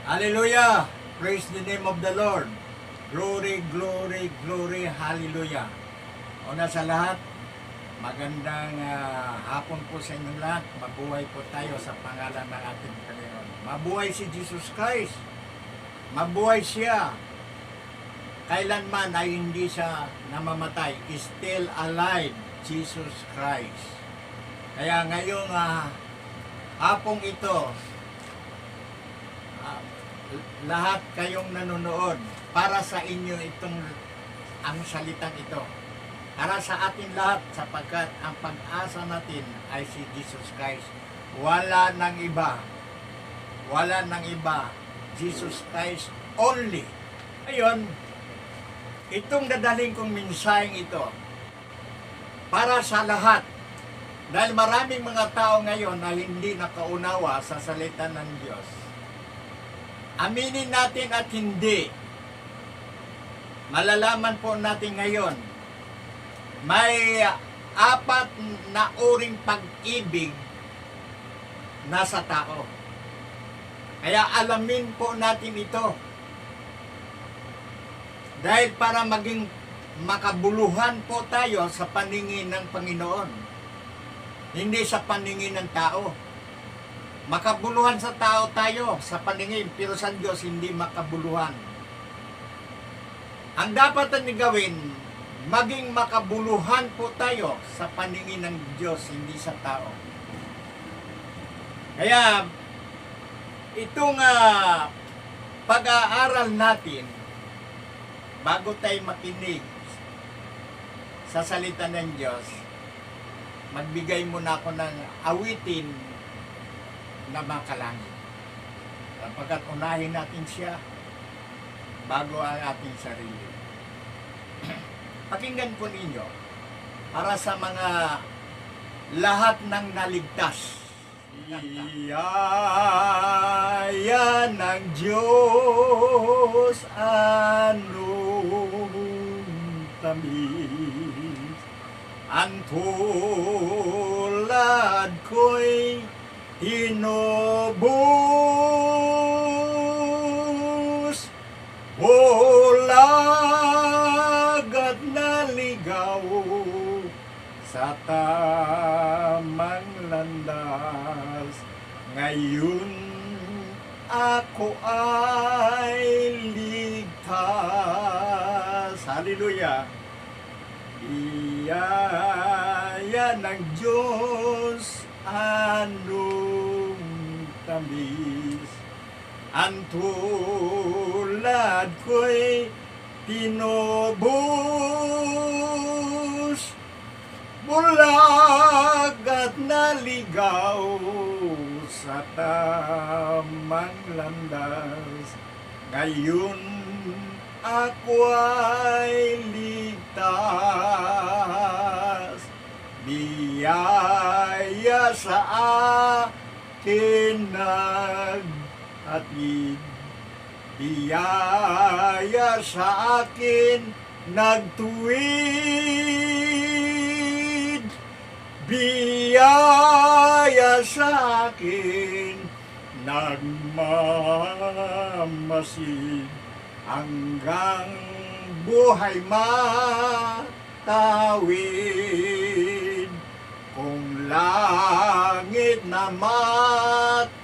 Hallelujah! Praise the name of the Lord. Glory, glory, glory, hallelujah. Una sa lahat, magandang hapon po sa inyong lahat. Mabuhay po tayo sa pangalan ng ating Panginoon. Mabuhay si Jesus Christ. Mabuhay siya. Kailanman ay hindi siya namamatay. Still alive, Jesus Christ. Kaya ngayong hapong ito, lahat kayong nanonood, para sa inyo itong ang salitang ito. Para sa atin lahat, sapagkat ang pag-asa natin ay si Jesus Christ. Wala nang iba. Wala nang iba. Jesus Christ only. Ngayon, itong dadaling kong mensaheng ito, para sa lahat. Dahil maraming mga tao ngayon na hindi nakaunawa sa salita ng Diyos. Aminin natin at hindi. Malalaman po natin ngayon, may apat na uring pag-ibig nasa tao. Kaya alamin po natin ito. Dahil para maging makabuluhan po tayo sa paningin ng Panginoon. Hindi sa paningin ng tao. Makabuluhan sa tao tayo sa paningin, pero sa Diyos hindi makabuluhan. Ang dapat natin gawin, maging makabuluhan po tayo sa paningin ng Diyos, hindi sa tao. Kaya, itong pag-aaral natin, bago tayo makinig sa salita ng Diyos, magbigay muna ako ng awitin na makalangit. Sapagkat unahin natin siya bago ang ating sarili. Pakinggan po ninyo para sa mga lahat ng naligtas. Iyaya ng Diyos anong tamis, ang tulad ko'y inubos, bulag at naligaw sa tamang landas. Ngayon ako ay ligtas. Hallelujah! Iyaya ng Diyos anong tamis, ang tulad ko'y tinubos, bulag at naligaw sa tamang landas. Ngayon ako ay ligtas. Biyaya sa akin naghatid, biyaya sa akin nagtuwid, biyaya sa akin nagmamasid, hanggang buhay matawid. Kung langit na makamtan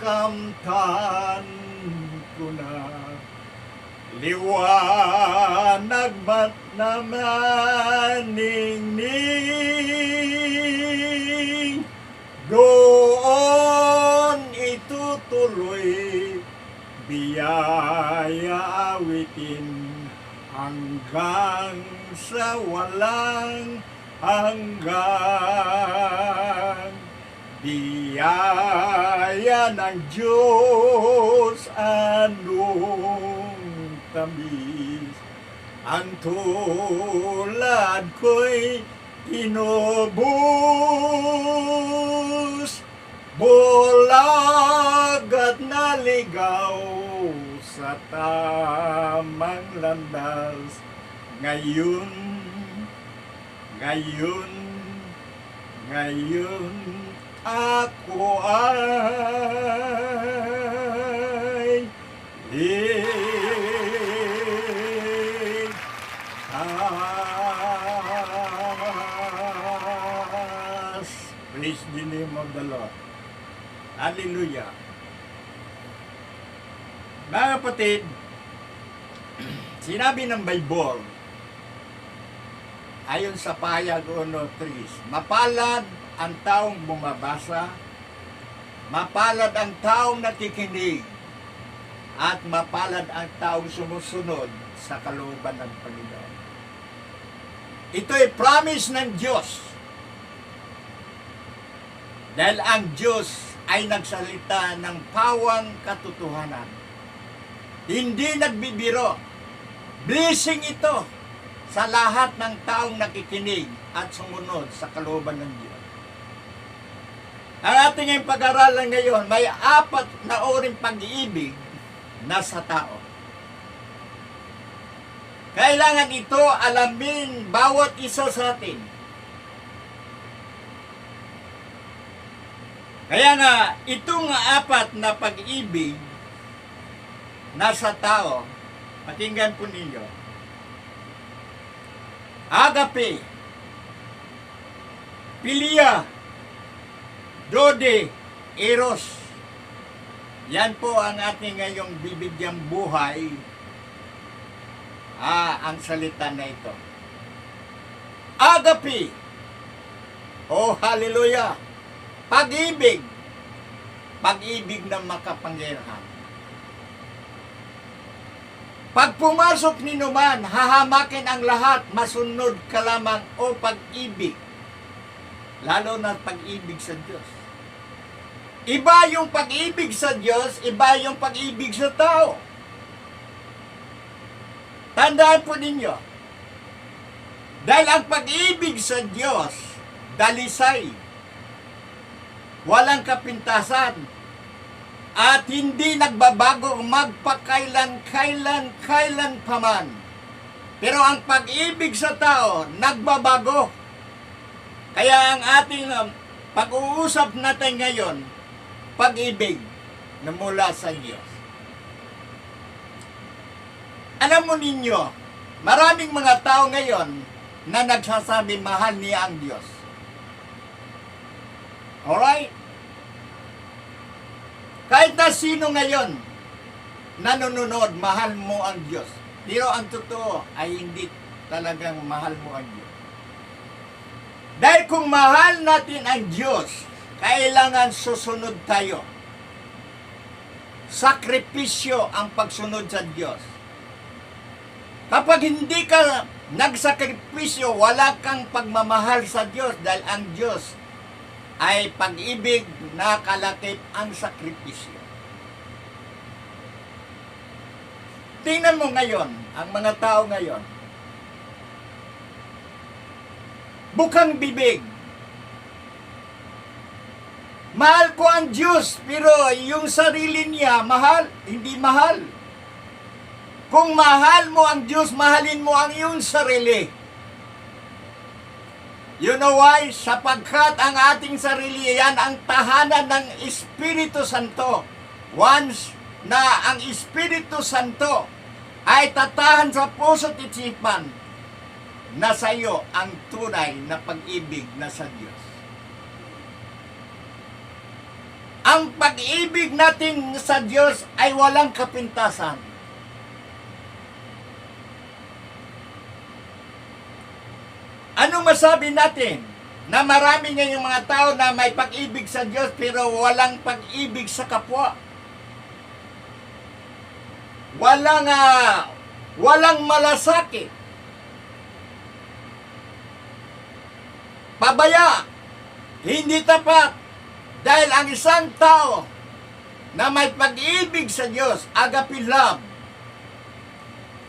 ko na, liwanag ba't naman ningning, doon itutuloy, biyaya awitin hanggang sa walang hanggang. Biyaya ng Diyos anong tamis, ang tulad ko'y tinubos, bulag at naligaw sa tamang landas. Ngayon ako ay Hallelujah. Mga kapatid, sinabi ng Bible, ayon sa pahayag 1:3, mapalad ang taong bumabasa, mapalad ang taong nakikinig, at mapalad ang taong sumusunod sa kalooban ng Panginoon. Ito ay promise ng Diyos. Dahil ang Diyos ay nagsalita ng pawang katotohanan. Hindi nagbibiro. Blessing ito sa lahat ng taong nakikinig at sumunod sa kalooban ng Diyos. Ang ating pag-aralan ngayon, may 4 na uring pag-ibig na sa tao. Kailangan ito alamin bawat isa sa atin. Kaya nga, itong 4 na pag-ibig na sa tao, pakinggan po ninyo. Agape, Philia, Dode, Eros. Yan po ang ating ngayong bibigyang buhay. Ang salita na ito. Agape. Oh, hallelujah. Pag-ibig. Pag-ibig na makapangyarihan. Pag pumasok ni numan, hahamakin ang lahat, masunod ka lamang o pag-ibig. Lalo na pag-ibig sa Diyos. Iba yung pag-ibig sa Diyos, iba yung pag-ibig sa tao. Tandaan po ninyo, dahil ang pag-ibig sa Diyos, dalisay, walang kapintasan, at hindi nagbabago magpakailan paman. Pero ang pag-ibig sa tao, nagbabago. Kaya ang ating pag-uusap natin ngayon, pag-ibig na mula sa Diyos. Alam mo ninyo, maraming mga tao ngayon na nagsasabi mahal niya ang Diyos. Alright? Kahit na sino ngayon nanonood, mahal mo ang Diyos. Pero ang totoo ay hindi talagang mahal mo ang Diyos. Dahil kung mahal natin ang Diyos, kailangan susunod tayo. Sakripisyo ang pagsunod sa Diyos. Kapag hindi ka nagsakripisyo, wala kang pagmamahal sa Diyos dahil ang Diyos ay pag-ibig na kalakip ang sakripisyo. Tingnan mo ngayon, ang mga tao ngayon, bukang bibig. Mahal ko ang Diyos, pero yung sarili niya, mahal, hindi mahal. Kung mahal mo ang Diyos, mahalin mo ang iyong sarili. You know why? Sapagkat ang ating sarili, yan ang tahanan ng Espiritu Santo. Once na ang Espiritu Santo ay tatahan sa puso't isipan, nasa iyo ang tunay na pag-ibig na sa Diyos. Ang pag-ibig natin sa Diyos ay walang kapintasan. Ano masabi natin? Na marami ngayong mga tao na may pag-ibig sa Diyos pero walang pag-ibig sa kapwa. Walang malasakit. Pabaya. Hindi tapat. Dahil ang isang tao na may pag-ibig sa Diyos, agape love,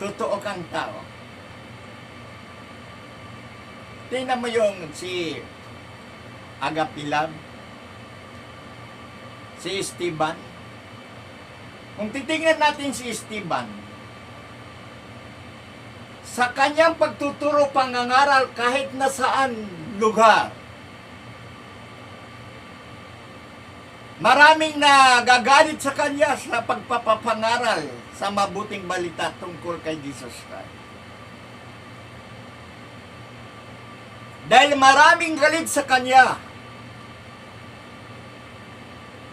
totoo kang tao. Tingnan mo yung si agape love, si Esteban. Kung titingnan natin si Esteban, sa kanyang pagtuturo pangangaral kahit na saan lugar, maraming nagagalit sa kanya sa pagpapapangaral sa mabuting balita tungkol kay Jesus Christ. Dahil maraming galit sa kanya.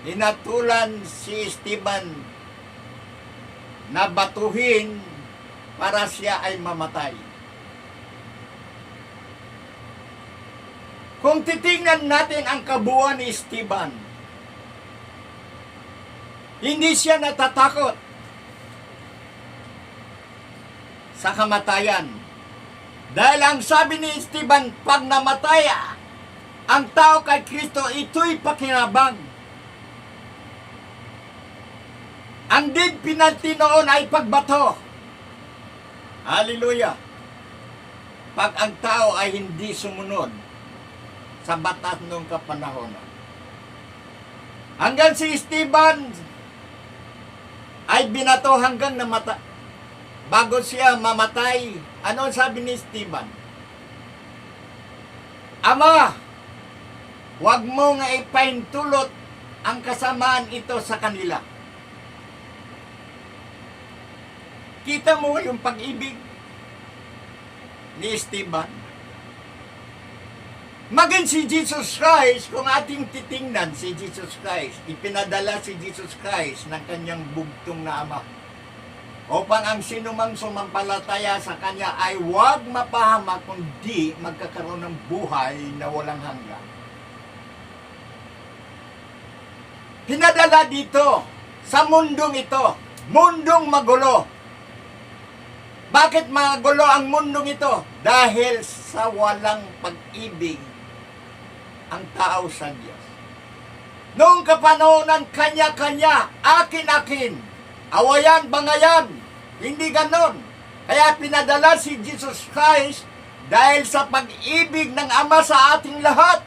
hinatulan si Esteban na batuhin para siya ay mamatay. Kung titingnan natin ang kabuuan ni Esteban, hindi siya natatakot sa kamatayan. Dahil ang sabi ni Esteban, pag namatay ang tao kay Kristo, ito'y pakinabang. Ang death penalty noon ay pagbato. Hallelujah. Pag ang tao ay hindi sumunod sa batas noong kapanahon. Hanggang si Esteban ay binato hanggang namata. Bago siya mamatay, ano sabi ni Esteban? Ama, huwag mo nga ipaintulot ang kasamaan ito sa kanila. Kita mo yung pag-ibig ni Esteban. Maging si Jesus Christ, kung ating titingnan si Jesus Christ, ipinadala si Jesus Christ ng kanyang bugtong na ama upang ang sinumang sumampalataya sa kanya ay huwag mapahamak kundi magkakaroon ng buhay na walang hanggan. Pinadala dito sa mundong ito, mundong magulo. Bakit magulo ang mundong ito? Dahil sa walang pag-ibig ang tao sa Diyos. Noong kapanahonan, kanya-kanya, akin-akin, awayan, bangayan, hindi ganon. Kaya pinadala si Jesus Christ dahil sa pag-ibig ng Ama sa ating lahat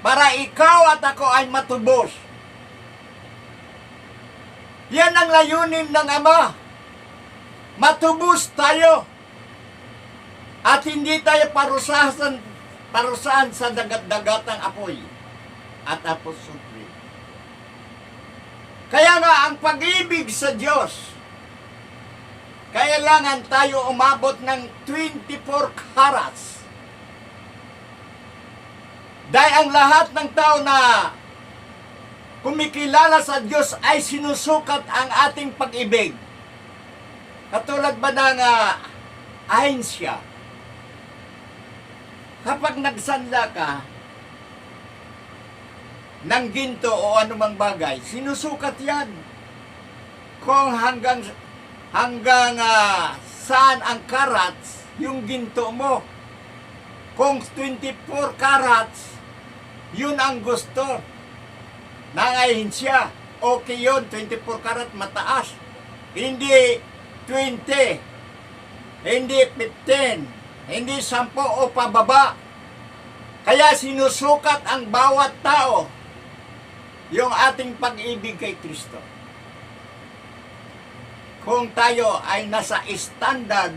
para ikaw at ako ay matubos. Yan ang layunin ng Ama. Matubos tayo at hindi tayo parusahan sa dagat-dagatang apoy at aposutri. Kaya nga ang pag-ibig sa Diyos, kailangan tayo umabot ng 24 carats. Dahil ang lahat ng tao na kumikilala sa Diyos ay sinusukat ang ating pag-ibig. Katulad ba ng ahensya? Kapag nagsanla ka ng ginto o anumang bagay, sinusukat yan. Kung hanggang saan ang carats, yung ginto mo. Kung 24 carats, yun ang gusto ng ahensya. Okay yun, 24 karat mataas. Hindi 20, hindi 15, hindi 10 o pababa. Kaya sinusukat ang bawat tao yung ating pag-ibig kay Kristo. Kung tayo ay nasa standard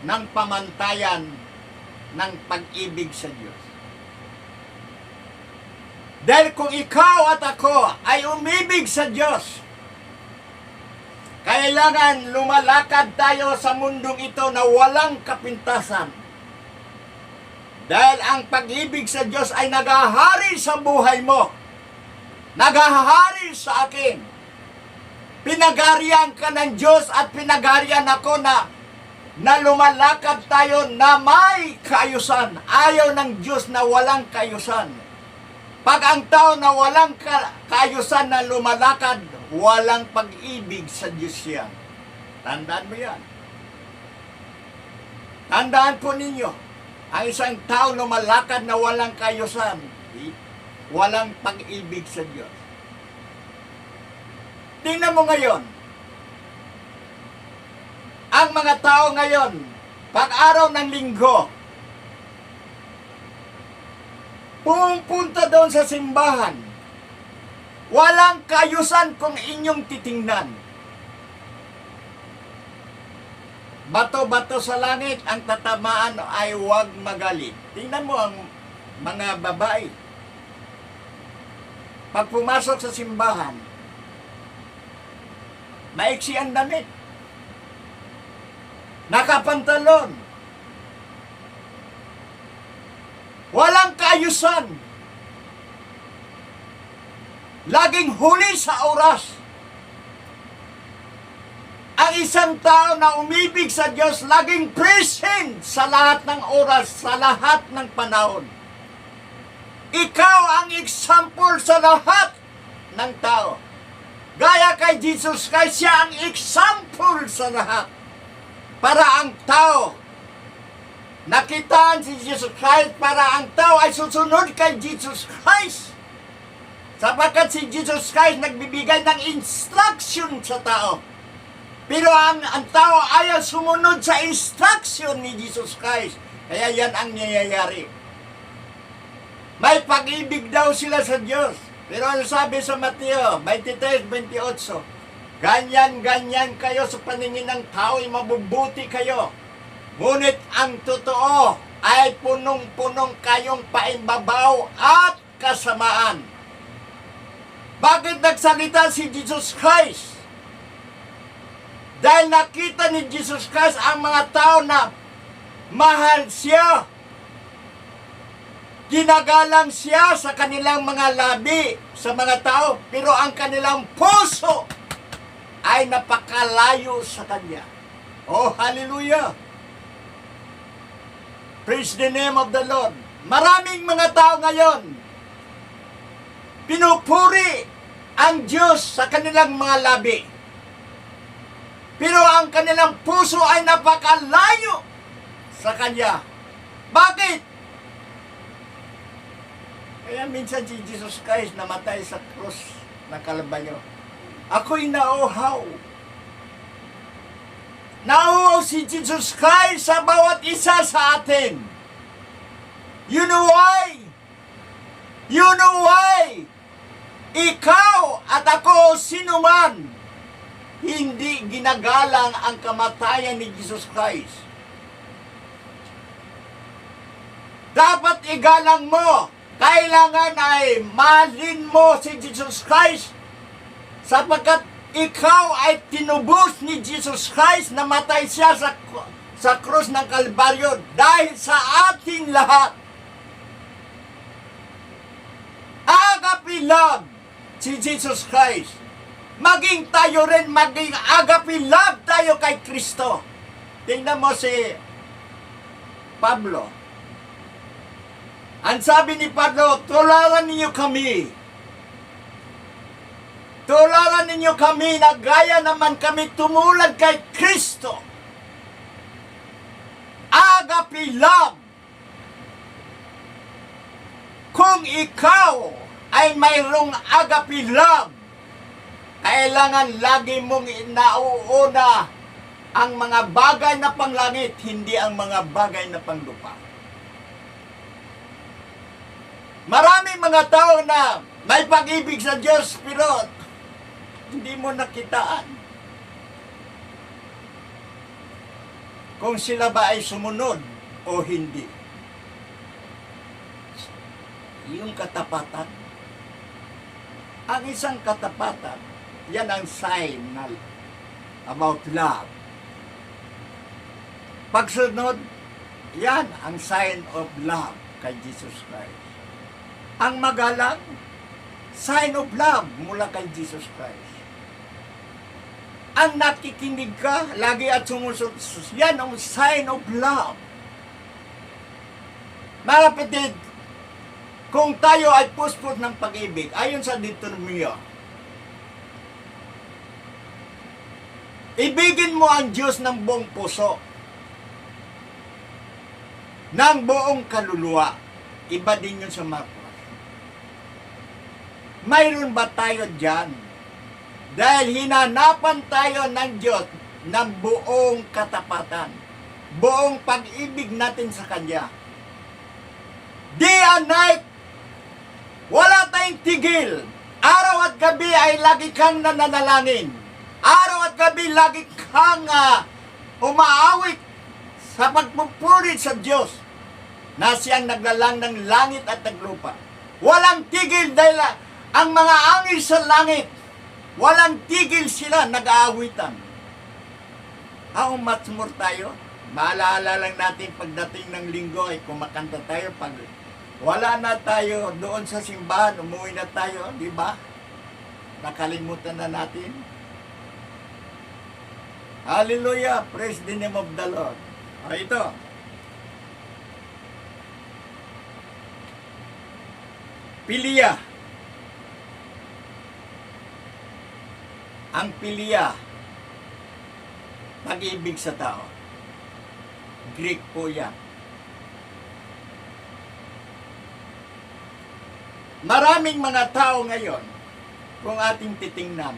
ng pamantayan ng pag-ibig sa Diyos. Dahil kung ikaw at ako ay umibig sa Diyos, kailangan lumalakad tayo sa mundong ito na walang kapintasan. Dahil ang pag-ibig sa Diyos ay naghahari sa buhay mo. Naghahari sa akin. Pinagarian ka ng Diyos at pinagarian ako na lumalakad tayo na may kaayusan. Ayaw ng Diyos na walang kaayusan. Pag ang tao na walang kaayusan na lumalakad, walang pag-ibig sa Diyos yan. Tandaan mo yan. Tandaan po ninyo, ang isang tao lumalakad na walang kaayusan, walang pag-ibig sa Diyos. Tingnan mo ngayon, ang mga tao ngayon, pag araw ng linggo, pumunta doon sa simbahan, walang kaayusan kung inyong titingnan. Bato-bato sa langit, ang tatamaan ay huwag magalit. Tingnan mo ang mga babae. Pag pumasok sa simbahan, maiksi ang damit. Nakapantalon. Walang kaayusan. laging huli sa oras. Ang isang tao na umibig sa Diyos, laging present sa lahat ng oras, sa lahat ng panahon. Ikaw ang example sa lahat ng tao. Gaya kay Jesus Christ, siya ang example sa lahat. Para ang tao, nakitaan si Jesus Christ, para ang tao ay susunod kay Jesus Christ. Sapagkat si Jesus Christ nagbibigay ng instruction sa tao. Pero ang tao ayaw sumunod sa instruction ni Jesus Christ. Kaya yan ang nangyayari. May pag-ibig daw sila sa Diyos. Pero ano sabi sa Mateo 23:28? Ganyan-ganyan kayo sa paningin ng tao, mabubuti kayo. Ngunit ang totoo ay punong-punong kayong paimbabaw at kasamaan. Bakit nagsalita si Jesus Christ? Dahil nakita ni Jesus Christ ang mga tao na mahal siya. Ginagalang siya sa kanilang mga labi, sa mga tao, pero ang kanilang puso ay napakalayo sa Kanya. Oh, hallelujah! Praise the name of the Lord. Maraming mga tao ngayon, pinupuri ang Diyos sa kanilang mga labi. Pero ang kanilang puso ay napakalayo sa Kanya. Bakit? Kaya minsan si Jesus Christ namatay sa krus ng Kalbaryo. Ako'y nauuhaw. Nauuhaw si Jesus Christ sa bawat isa sa atin. You know why? You know why? Ikaw at ako, sino man, hindi ginagalang ang kamatayan ni Jesus Christ. Dapat igalang mo. Kailangan ay mahalin mo si Jesus Christ sapagkat ikaw ay tinubos ni Jesus Christ, namatay siya sa krus ng Kalbaryo dahil sa ating lahat. Agape love si Jesus Christ. Maging tayo rin, maging agape love tayo kay Kristo. Tingnan mo si Pablo. Ang sabi ni Pablo, tularan ninyo kami. Tularan ninyo kami na gaya naman kami tumulad kay Kristo. Agape love. Kung ikaw ay mayroong agape love, kailangan lagi mong inauuna ang mga bagay na panglangit, hindi ang mga bagay na panglupa. Maraming mga tao na may pag-ibig sa Diyos, pero hindi mo nakitaan kung sila ba ay sumunod o hindi. Yung katapatan, ang isang katapatan, yan ang sign na about love. Pagsunod, yan ang sign of love kay Jesus Christ. Ang magalang, sign of love mula kay Jesus Christ. Ang nakikinig ka, lagi at sumusunod, yan ang sign of love. Mga kapatid, kung tayo ay puspos ng pag-ibig, ayon sa Deuteronomio, ibigin mo ang Diyos ng buong puso, ng buong kaluluwa. Iba din yun sa Marcos. Mayroon ba tayo dyan? Dahil hinanapan tayo ng Diyos ng buong katapatan, buong pag-ibig natin sa Kanya. Day and night, wala tayong tigil. Araw at gabi ay lagi kang nananalangin. Araw at gabi lagi kang umaawit sa pagpupuri sa Diyos na siyang naglalang ng langit at ng lupa. Walang tigil dahil ang mga angel sa langit, walang tigil sila, nag-aawitan. How much more tayo? Maalala lang natin pagdating ng linggo ay kumakanta tayo. Pag wala na tayo doon sa simbahan, umuwi na tayo, di ba? Nakalimutan na natin. Hallelujah! Praise the name of the Lord. O ito. Pilia. Ang pilia, pag-ibig sa tao. Greek po yan. Maraming mga tao ngayon, kung ating titingnan,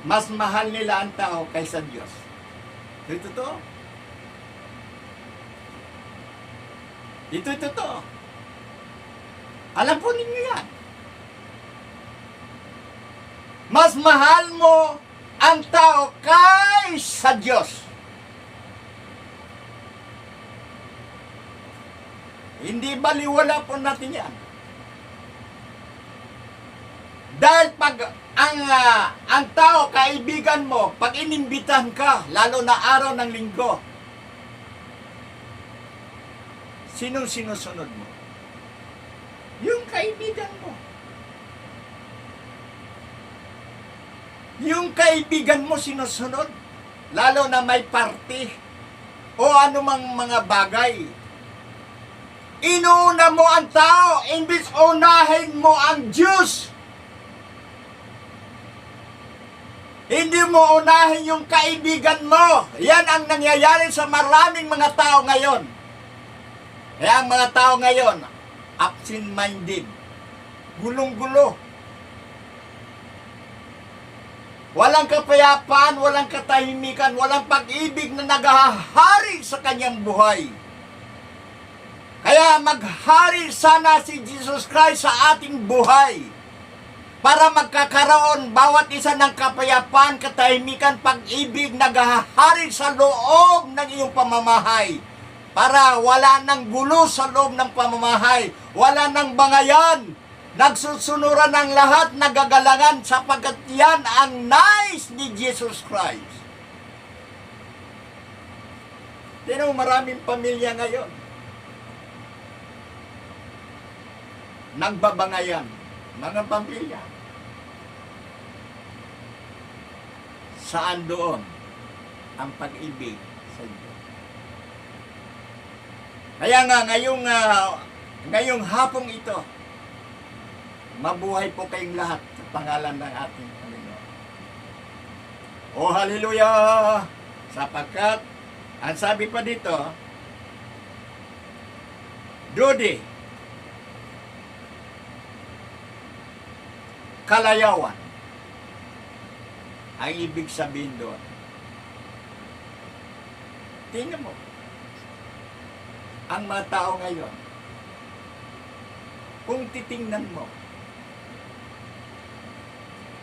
mas mahal nila ang tao kaysa Diyos. Ito totoo. Ito totoo. Alam po ninyo yan. Mas mahal mo ang tao kaysa Diyos. Hindi baliwala po natin yan. Dahil pag ang tao, kaibigan mo, pag inimbitahan ka, lalo na araw ng linggo, sinong sinusunod mo? Yung kaibigan mo. Yung kaibigan mo sinusunod, lalo na may party o anumang mga bagay. Inuuna mo ang tao, imbis unahin mo ang Diyos. Hindi mo unahin yung kaibigan mo. Yan ang nangyayari sa maraming mga tao ngayon. Kaya ang mga tao ngayon, absent-minded, gulong-gulo. Walang kapayapaan, walang katahimikan, walang pag-ibig na naghahari sa kanyang buhay. Kaya maghari sana si Jesus Christ sa ating buhay para magkakaroon bawat isa ng kapayapaan, katahimikan, pag-ibig, naghahari sa loob ng iyong pamamahay. Para wala nang gulo sa loob ng pamamahay, wala nang bangayan, nagsusunuran ng lahat, nagagalangan sapagkat yan ang nais ni Jesus Christ. Tino, maraming pamilya ngayon nagbabangayan, mga pamilya. Saan doon ang pag-ibig sa Diyos? Kaya nga, ngayong hapong ito, mabuhay po kayong lahat sa pangalan ng ating Panginoon. Oh, hallelujah! Sapagkat, ang sabi pa dito, Dodi, kalayawan, ang ibig sabihin doon. Tingnan mo, ang mga tao ngayon, kung titingnan mo,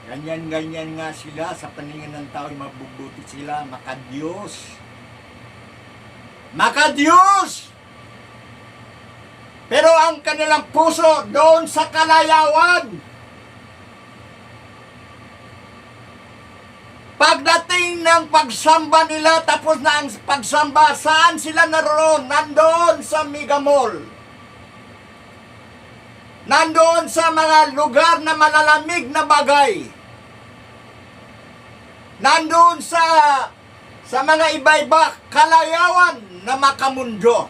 ganyan-ganyan nga sila sa paningin ng tao, mabubuti sila, makadiyos. Makadiyos! Pero ang kanilang puso doon sa kalayawan. Pagdating ng pagsamba nila, tapos na ang pagsamba, saan sila naroon? Nandoon sa Mega Mall. Nandoon sa mga lugar na malalamig na bagay. Nandoon sa mga iba-iba kalayawan na makamundo.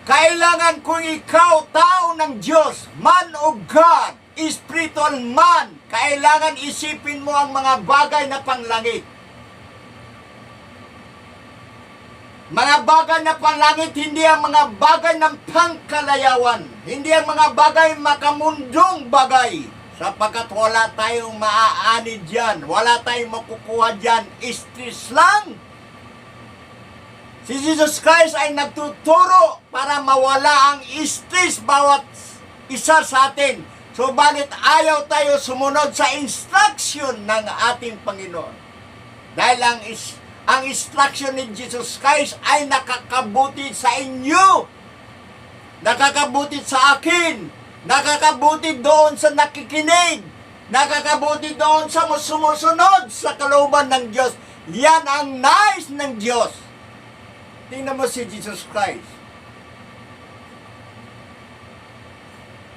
Kailangan kung ikaw, tao ng Diyos, man of God, spiritual man, kailangan isipin mo ang mga bagay na panglangit. Mga bagay na panlangit, hindi ang mga bagay ng pangkalayawan. Hindi ang mga bagay makamundong bagay. Sapagkat wala tayong maaani dyan. Wala tayong makukuha dyan. Stress lang. Si Jesus Christ ay nagtuturo para mawala ang stress bawat isa sa atin. Subalit ayaw tayo sumunod sa instruction ng ating Panginoon. Dahil ang instruction ni Jesus Christ ay nakakabuti sa inyo. Nakakabuti sa akin. Nakakabuti doon sa nakikinig. Nakakabuti doon sa sumusunod sa kalooban ng Diyos. Yan ang nais ng Diyos. Tingnan mo si Jesus Christ.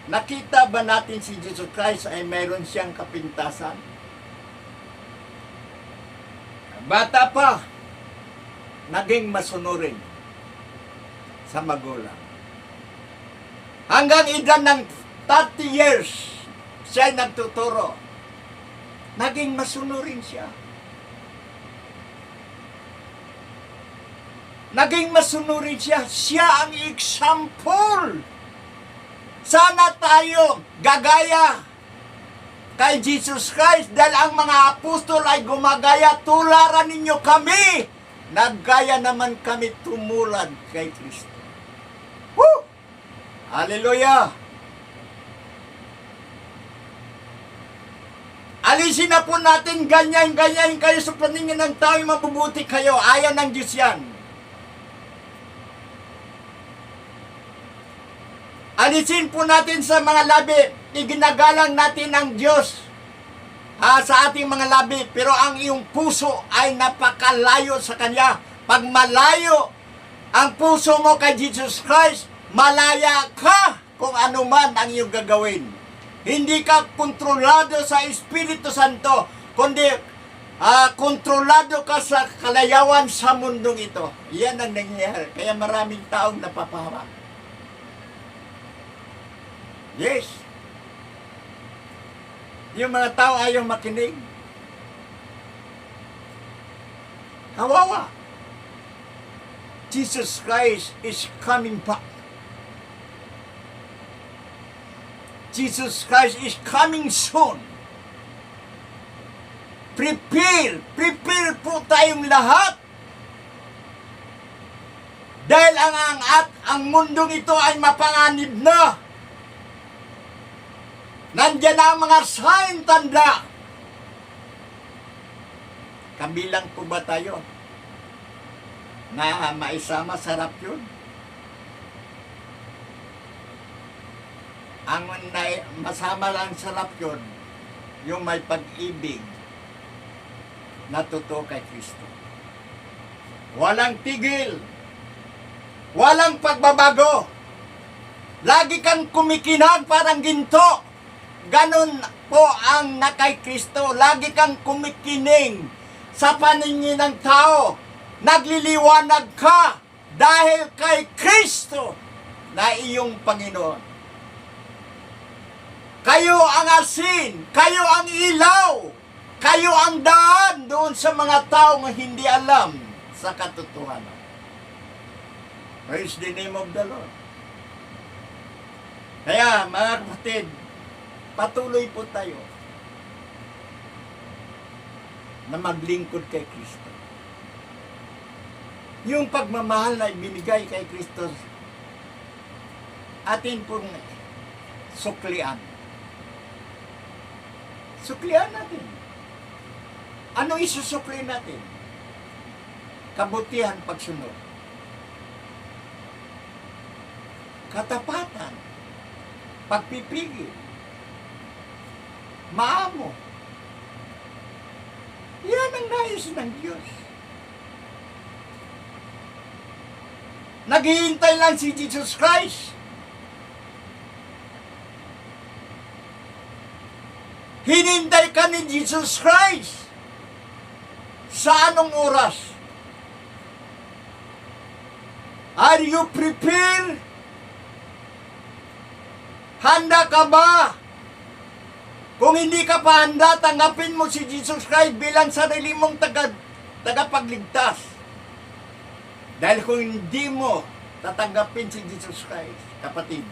Nakita ba natin si Jesus Christ ay mayroon siyang kapintasan? Bata pa, naging masunurin sa magulang. Hanggang edad ng 30 years, siya nagtuturo. Naging masunurin siya. Naging masunurin siya. Siya ang example. Sana tayo gagaya kay Jesus Christ dahil ang mga apostol ay gumagaya. Tularan ninyo kami. Naggaya naman kami tumulad kay Kristo. Woo! Hallelujah! Alisin na po natin ganyan-ganyan kayo sa paningin ng tao, mabubuti kayo. Ayaw ng Diyos yan. Alisin po natin sa mga labi. Iginagalang natin ang Diyos sa ating mga labi. Pero ang iyong puso ay napakalayo sa Kanya. Pag malayo ang puso mo kay Jesus Christ, malaya ka kung ano man ang iyong gagawin. Hindi ka kontrolado sa Espiritu Santo, kundi kontrolado ka sa kalayawan sa mundong ito. Yan ang nangyayari. Kaya maraming taong napapahamak. Yes. Yung mga tao ayaw makinig. Kawawa. Jesus Christ is coming back. Jesus Christ is coming soon. Prepare po tayong lahat. Dahil ang mundong ito ay mapanganib na. Nandiyan na ang mga sign tanda. Kabilang po ba tayo na maisama sa rapture? Ang masama lang sa rapture, yung may pag-ibig na totoo kay Kristo. Walang tigil. Walang pagbabago. Lagi kang kumikinang parang ginto. Ganon po ang nakay Kristo. Lagi kang kumikining sa paningin ng tao. Nagliliwanag ka dahil kay Kristo na iyong Panginoon. Kayo ang asin, kayo ang ilaw, kayo ang daan doon sa mga taong hindi alam sa katotohanan. Praise the name of the Lord. Kaya mga kapatid, patuloy po tayo na maglingkod kay Kristo. Yung pagmamahal na ibinigay kay Kristo, atin pong suklian. Suklian natin. Ano isusukli natin? Kabutihan pagsunod. Katapatan. Pagpipigil. Maamo. Yan ang nais ng Diyos. Naghihintay lang si Jesus Christ. Hinintay ka ni Jesus Christ. Sa anong oras? Are you prepared? Handa ka ba? Kung hindi ka pa handa, tanggapin mo si Jesus Christ bilang sarili mong tagapagligtas. Dahil kung hindi mo tatanggapin si Jesus Christ, kapatid,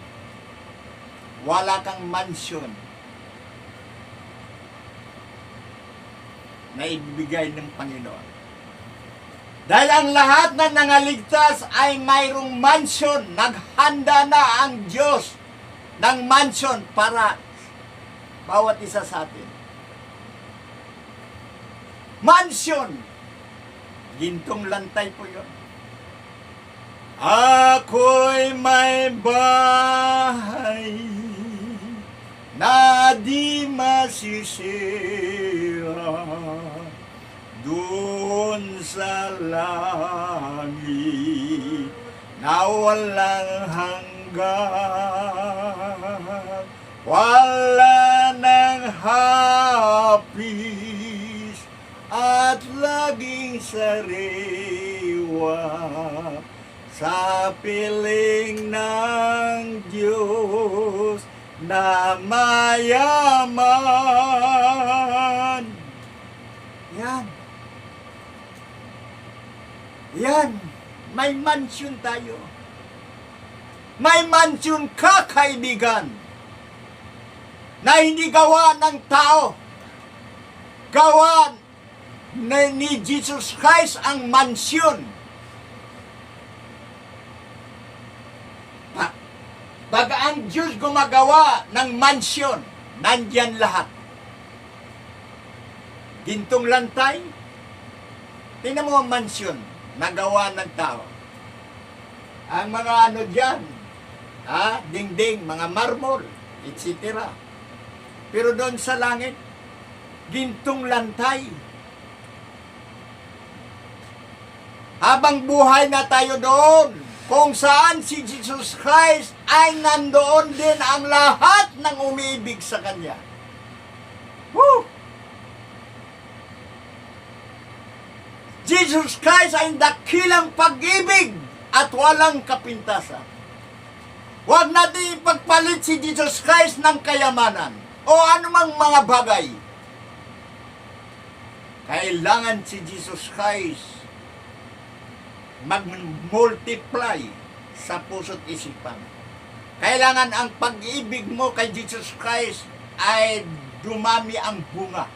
wala kang mansion na ibibigay ng Panginoon. Dahil ang lahat na nangaligtas ay mayroong mansion. Naghanda na ang Diyos ng mansion para bawat isa sa atin. Mansion. Gintong lantay po yun. Ako'y may bahay na di masisira doon sa langit na walang hanggan. Wala nang hapis at laging sariwa sa piling ng Diyos na mayaman. Yan. Yan. May mansyon tayo. May mansyon ka, kaibigan, na hindi gawa ng tao. Gawa ni Jesus Christ ang mansyon. Pag ang Diyos gumagawa ng mansyon, nandyan lahat. Gintong lantay, tingnan mo ang mansyon na gawa ng tao. Ang mga ano dyan, dingding, mga marmol, etc. Pero doon sa langit, gintong lantay. Habang buhay na tayo doon, kung saan si Jesus Christ ay nandoon din ang lahat ng umiibig sa Kanya. Woo! Jesus Christ ay dakilang pag-ibig at walang kapintasan. Huwag natin ipagpalit si Jesus Christ ng kayamanan o anumang mga bagay. Kailangan si Jesus Christ mag-multiply sa puso't isipan. Kailangan ang pag-ibig mo kay Jesus Christ ay dumami ang bunga.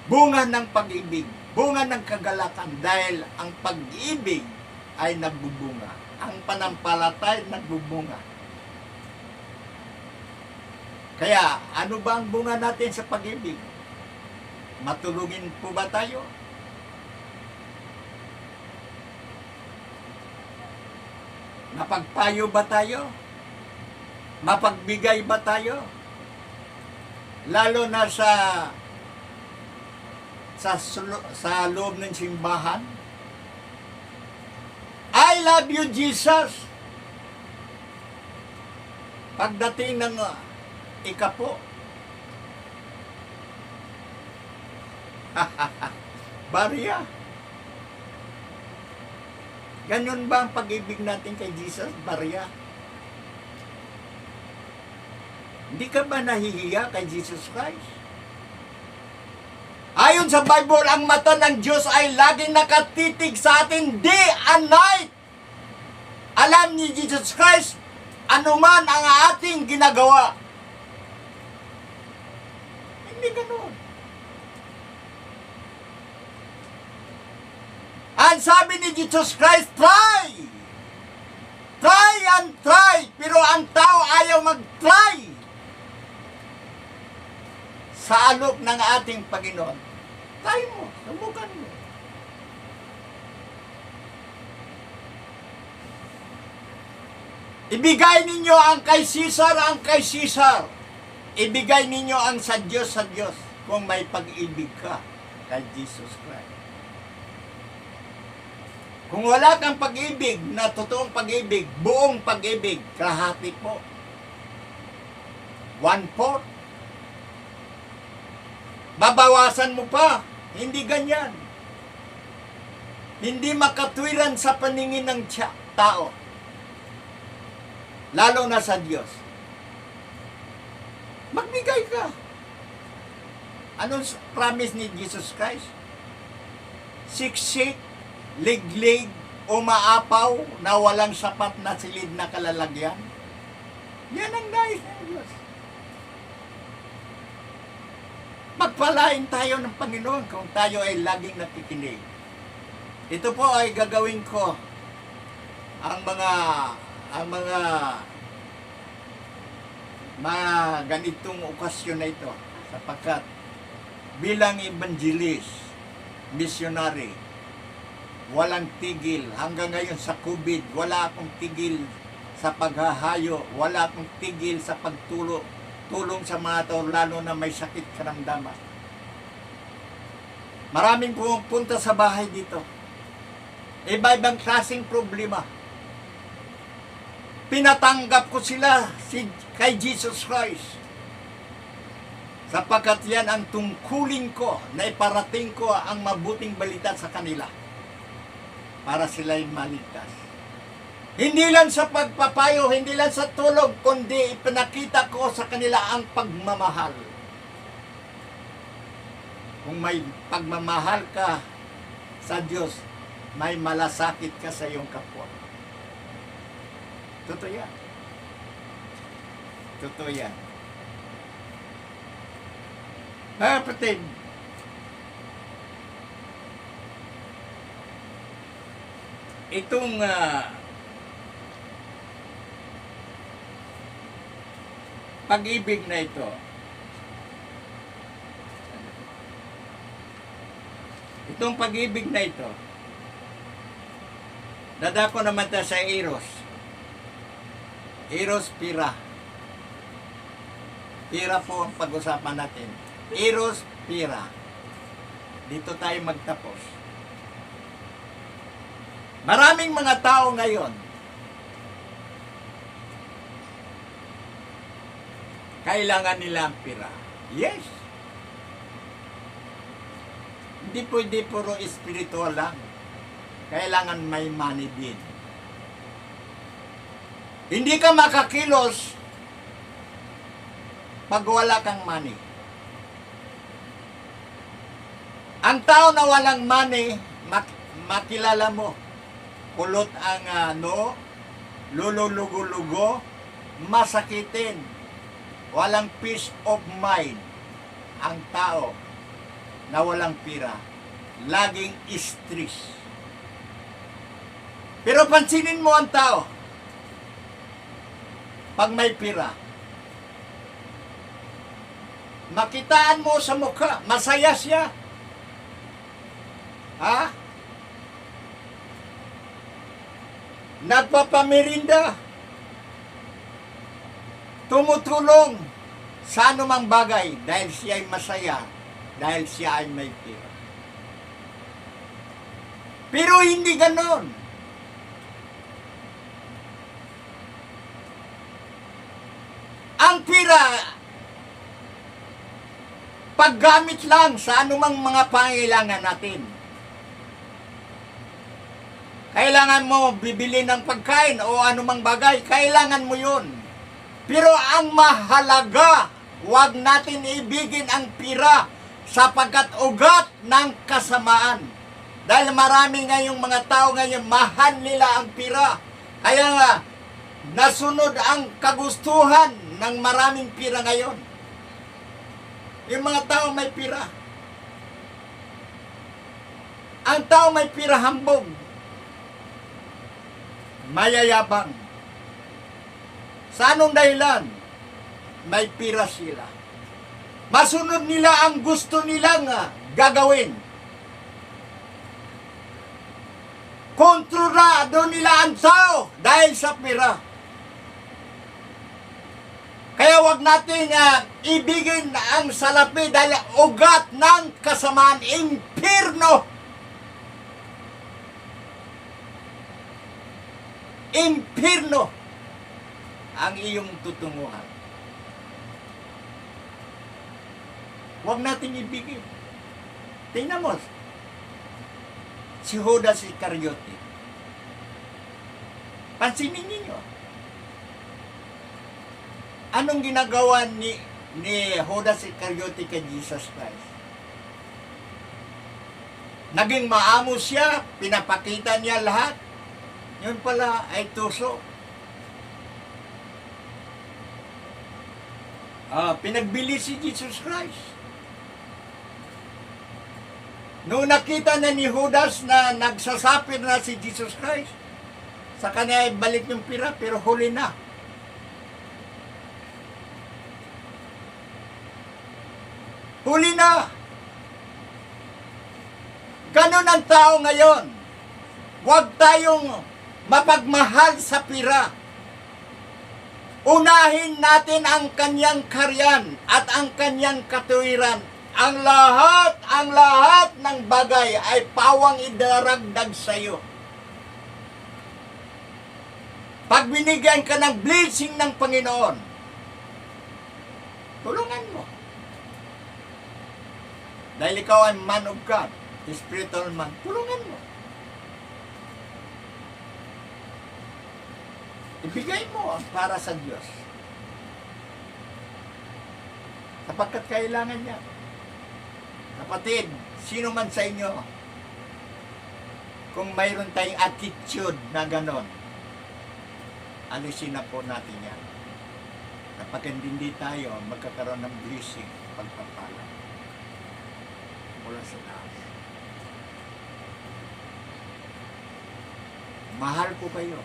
Bunga ng pag-ibig, bunga ng kagalakan, dahil ang pag-ibig ay nagbubunga. Ang panampalatay nagbubunga. Kaya, ano ba ang bunga natin sa pag-ibig? Matulungin po ba tayo? Mapagpayo ba tayo? Mapagbigay ba tayo? Lalo na sa loob ng simbahan. I love you, Jesus. Pagdating ng ikapo, Maria. Ganyan ba ang pag-ibig natin kay Jesus, Maria? Hindi ka ba nahihiya kay Jesus Christ? Ayon sa Bible, ang mata ng Diyos ay laging nakatitig sa atin day and night. Alam ni Jesus Christ, anuman ang ating ginagawa. Hindi ganoon. Ang sabi ni Jesus Christ, try! Try and try! Pero ang tao ayaw mag-try sa alok ng ating Panginoon. Try mo, subukan mo. Ibigay ninyo ang kay Caesar. Ibigay ninyo ang sa Diyos kung may pag-ibig ka kay Jesus Christ. Kung wala kang pag-ibig na totoong pag-ibig, buong pag-ibig, kalahati po. 1/4. Babawasan mo pa. Hindi ganyan. Hindi makatwiran sa paningin ng tao. Lalo na sa Diyos. Magbigay ka. Anong promise ni Jesus Christ? Siksik, liglig, umaapaw na walang sapat na silid na kalalagyan. Yan ang nais ng Diyos. Pagpalain tayo ng Panginoon kung tayo ay laging nakikinig. Ito po ay gagawin ko ang mga ganitong okasyon na ito, sapagkat bilang evangelist, missionary, walang tigil. Hanggang ngayon sa COVID, wala akong tigil sa paghahayo, wala akong tigil sa tulong sa mga tao, lalo na may sakit karamdaman. Maraming pumupunta sa bahay dito. Iba-ibang klaseng problema. pinatanggap ko sila kay Jesus Christ. Sapagkat yan ang tungkulin ko na iparating ko ang mabuting balita sa kanila para sila'y maligtas. Hindi lang sa pagpapayo, hindi lang sa tulog, kundi ipinakita ko sa kanila ang pagmamahal. Kung may pagmamahal ka sa Diyos, may malasakit ka sa iyong kapwa. Totoo yan. Totoo yan. Kapatid, itong pag-ibig na ito, itong pag-ibig na ito, dadako naman tayo sa Eros. Eros, Pira. Pira po ang pag-usapan natin. Eros, Pira. Dito tayo magtapos. Maraming mga tao ngayon kailangan nila ang pira. Yes. Hindi pwede puro spiritual lang. Kailangan may money din. Hindi ka makakilos pag wala kang money. Ang tao na walang money, makilala mo. Kulot ang lululugo-lugo, masakitin. Walang peace of mind ang tao na walang pira. Laging stress. Pero pansinin mo ang tao. Pag may pira, makitaan mo sa mukha, masaya siya. Ha? Nagpapamirinda. Tumutulong sa anumang bagay dahil siya ay masaya, dahil siya ay may pira. Pero hindi ganon. Ang pira, paggamit lang sa anumang mga pangailangan natin. Kailangan mo bibili ng pagkain o anumang bagay, kailangan mo yun. Pero ang mahalaga, huwag natin ibigin ang pira sapagkat ugat ng kasamaan. Dahil marami ngayong mga tao ngayon, mahal nila ang pira. Kaya nga, nasunod ang kagustuhan ng maraming pira ngayon. Yung mga tao may pira. Ang tao may pira hambog. Mayayabang. Sa anong dahilan? May pira sila. Masunod nila ang gusto nilang gagawin. Kontrolado nila ang tao dahil sa pira. Kaya wag natin ibigin ang salapi dahil ugat ng kasamaan, impyerno. Impyerno ang iyong tutunguhan. Huwag natin ibigin. Tingnan mo, si Judas Iscariote. Pansinin ninyo. Anong ginagawa ni Judas Iscariote kay Jesus Christ? Naging maamo siya, pinapakita niya lahat. Yun pala ay tuso. Pinagbili si Jesus Christ. Noong nakita na ni Judas na nagsasapir na si Jesus Christ, sa kanya ay balik yung pira, pero huli na. Huli na. Ganon ang tao ngayon. Huwag tayong mapagmahal sa pira. Unahin natin ang kanyang karyan at ang kanyang katuwiran. Ang lahat ng bagay ay pawang idaragdag sa iyo. Pag binigyan ka ng blessing ng Panginoon, tulungan mo. Dahil ikaw ay man of God, spiritual man, tulungan mo. Ibigay mo ang para sa Diyos. Sapagkat kailangan niya. Kapatid, sino man sa inyo, kung mayroon tayong attitude na ganon, alisin na po natin yan. Kapag hindi tayo, magkakaroon ng blessing, pagpapala mula sa taas. Mahal ko kayo.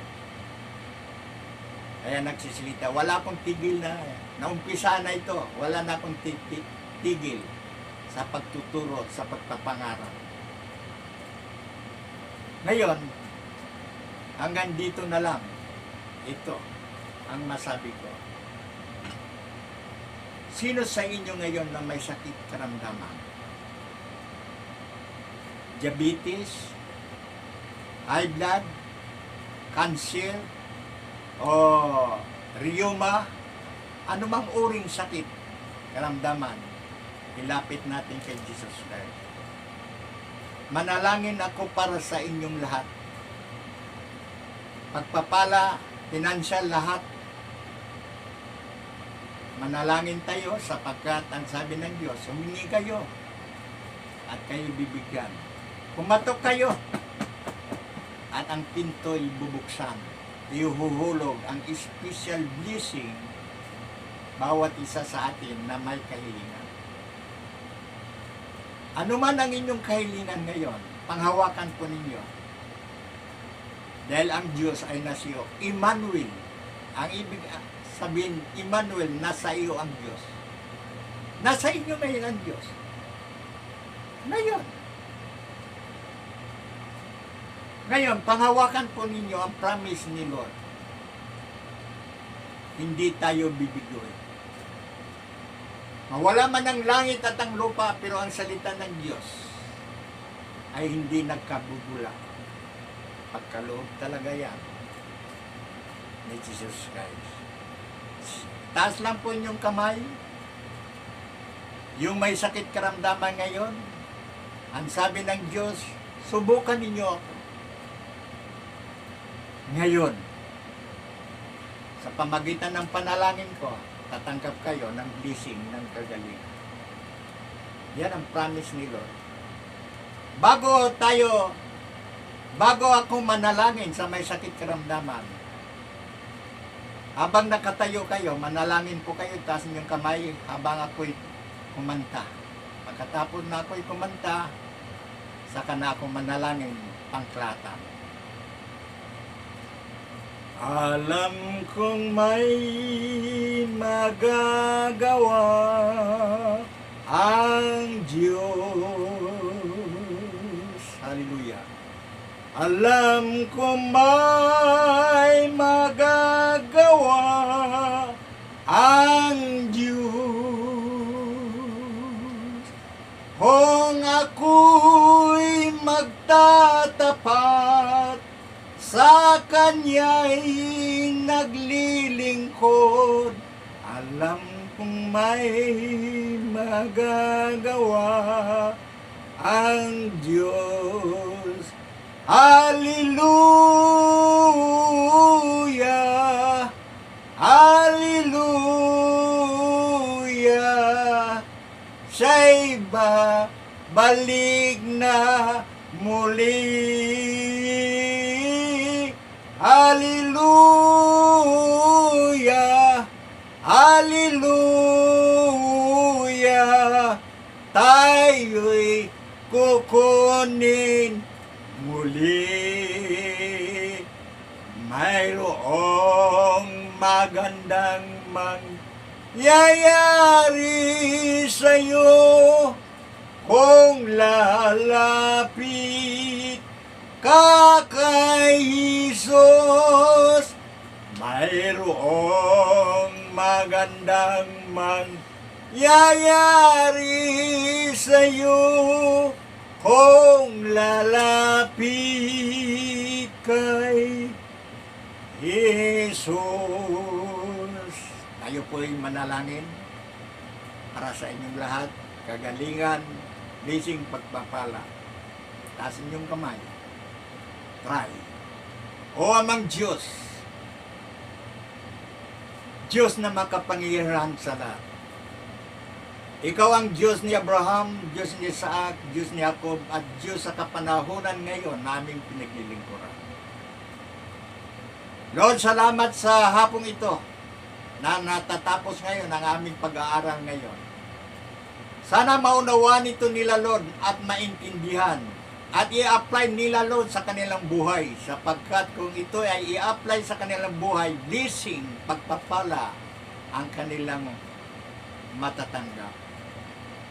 Kaya nagsisilita. Wala akong tigil na. Naumpisa na ito. Wala na akong tigil sa pagtuturo, sa pagpapangarap. Ngayon, hanggang dito na lang. Ito ang masabi ko. Sino sa inyo ngayon na may sakit karamdaman? Diabetes, high blood, cancer, o rheuma, anumang uring sakit, karamdaman, ilapit natin kay Jesus Christ. Manalangin ako para sa inyong lahat. Pagpapala, financial lahat. Manalangin tayo sapagkat ang sabi ng Diyos, humingi kayo at kayo bibigyan. Kumatok kayo at ang pinto'y bubuksan. Ihuhulog ang special blessing bawat isa sa atin na may kahilingan. Ano man ang inyong kahilingan ngayon, panghawakan po ninyo. Dahil ang Diyos ay nasa iyo. Emmanuel. Ang ibig sabihin, Emmanuel, nasa iyo ang Diyos. Nasa inyo ngayon ang Diyos. Ngayon. Ngayon, panghawakan po ninyo ang promise ni Lord. Hindi tayo bibigoy. Mawala man ang langit at ang lupa, pero ang salita ng Diyos ay hindi nagkabubula. Pagkaloob talaga yan ni Jesus Christ. Taas lang po inyong kamay. Yung may sakit karamdaman ngayon, ang sabi ng Diyos, subukan ninyo ako. Ngayon, sa pamagitan ng panalangin ko, tatanggap kayo ng blessing ng kagalingan. Yan ang promise ni Lord. Bago ako manalangin sa may sakit karamdaman, habang nakatayo kayo, manalangin po kayo, taas niyong kamay habang ako'y kumanta. Pagkatapos na ako'y kumanta, saka na ako manalangin pangklatan. Alam kong may magagawa ang Diyos. Hallelujah. Alam kong may magagawa ang Diyos. Kung ako'y magtatapat sa Kanya'y naglilingkod, alam kong may magagawa ang Diyos. Hallelujah! Hallelujah! Siya'y balik na muli. Hallelujah! Hallelujah! Tayo'y kukunin muli. Mayroong magandang mangyayari sa'yo kung lalapit ka kay Jesus. Mayroong magandang mangyayari sa'yo kung lalapit kay Jesus. Tayo po'y manalangin para sa inyong lahat, kagalingan, blessing, pagpapala. Taas inyong kamay. Try. O amang Diyos, Diyos na makapangyarihan sa lahat. Ikaw ang Diyos ni Abraham, Diyos ni Isaac, Diyos ni Jacob, at Diyos sa kapanahunan ngayon naming pinaglilingkuran. Lord, salamat sa hapong ito na natatapos ngayon ang aming pag-aaral ngayon. Sana maunawaan ito nila, Lord, at maintindihan at i-apply nila, Lord, sa kanilang buhay, sapagkat kung ito ay i-apply sa kanilang buhay, blessing, pagpapala ang kanilang matatanggap.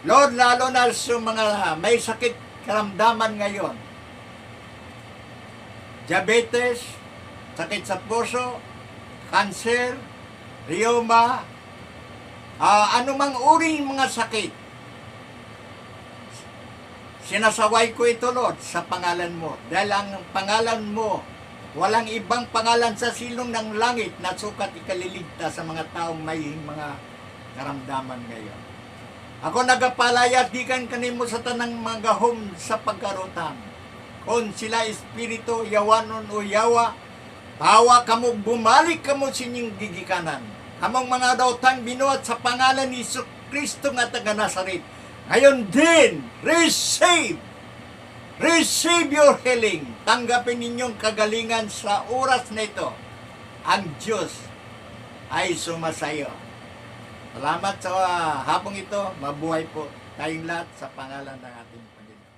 Lord, lalo na sa mga may sakit karamdaman ngayon, diabetes, sakit sa puso, cancer, rheuma, anumang uri mga sakit, sinasaway ko ito, Lord, sa pangalan mo. Dahil ang pangalan mo, walang ibang pangalan sa silong ng langit na sukat ikaliligtas sa mga taong may mga karamdaman ngayon. Ako nagapalaya, di kan kanimo sa tanang mga gahom sa pagkarutan. Kung sila espiritu, yawanon o yawa, tawa kamo, bumalik kamo sa inyong gigikanan. Kamong mga dautang binuhat sa pangalan ni Isus Kristo nga taga Nazaret. Ngayon din, receive your healing. Tanggapin ninyong kagalingan sa oras na ito. Ang Diyos ay sumasayo. Salamat sa hapong ito. Mabuhay po tayong lahat sa pangalan ng ating Panginoon.